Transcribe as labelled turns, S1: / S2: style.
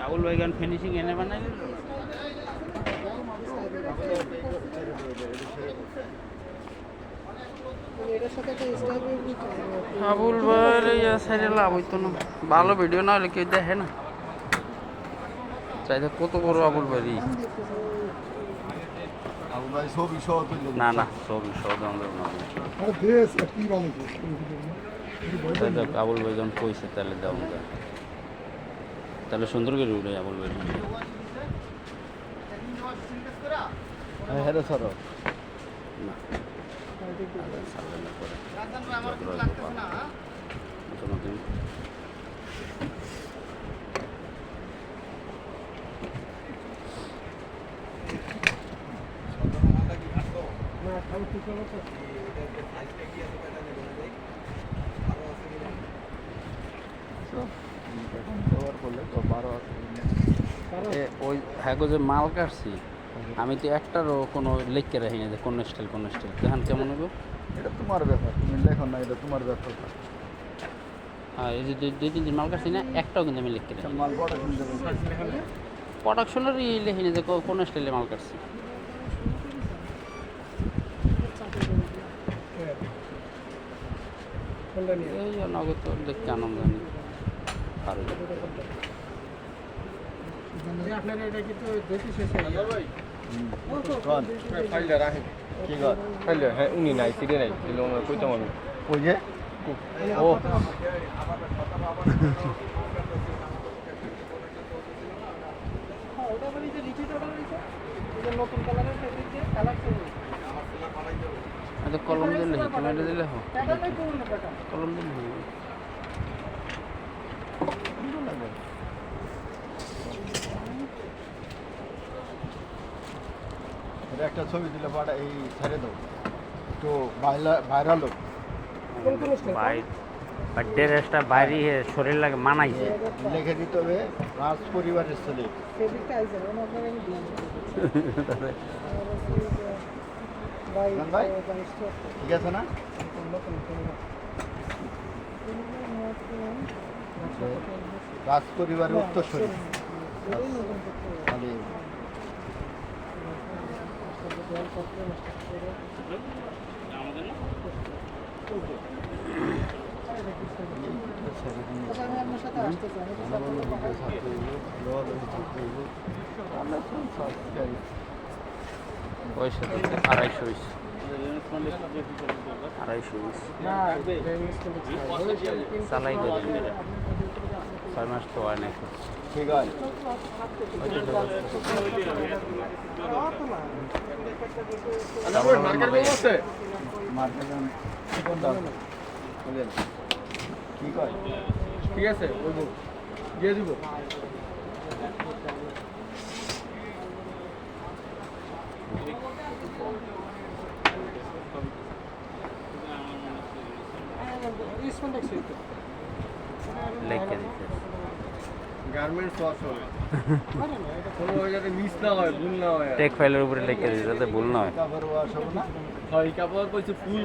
S1: Rahul বাইগান finishing এনে বানাইলে আবুল ভাই সাইডে লাভ হইতো না, ভালো ভিডিও না হলে কেউ দেখে না। চাইতে কত বড় আবুল ভাই, না না ছবি সহ আবুল ভাই যখন কইছে তাহলে দেওয়া যায়, তাহলে সুন্দর করে উঠে আবুল ভাই ওই হ্যাঁ যে মাল কাটছি আমি তো একটারও কোনো লেখকে রাখি না যে কোন স্টাইল দেখান কেমন হবে।
S2: এটা তোমার ব্যাপার, তুমি লেখো না, এটা তোমার ব্যাপার।
S1: হ্যাঁ এই যে দুই তিন দিন মাল কাটছি না, একটাও কিন্তু আমি লিখতে রাখি।
S2: মাল
S1: প্রোডাকশনের লেখি না যে কোন স্টাইলে মাল কাটছি। এই নগদ তো দেখতে আনন্দ নেই আর
S3: হ্যাঁ উনি নাই সিটে নাই কইতাম আমি
S2: ওই যে
S3: ও
S1: কলম দিলে টমেটো দিলে কলম দিলে
S2: একটা ছবি দিলে পাটা এই ছেড়ে দাও, একটু ভাইরাল হোক।
S1: ড্রেসটা বাইরে শরীর লাগে মানাইছে,
S2: লিখে দিতে হবে রাজ পরিবারের ছেলে। ঠিক আছে না? রাজ পরিবারের উত্তরসূরি
S1: পয়সা 250 চালাই করে 6 মাস তো হয় না।
S2: ঠিক আছে
S3: ঠিক আছে দিয়ে দিব।
S1: লেখকে দিতে
S3: গার্মেন্টস ওয়াশ হবে কোনো যাতে মিস না হয়, ভুল না হয়।
S1: টেক ফাইলের উপরে লেখকে দিতে যাতে ভুল না হয়।
S2: কাপড় ওয়াশ হবে না,
S3: হয় কাপড় কইছে ফুল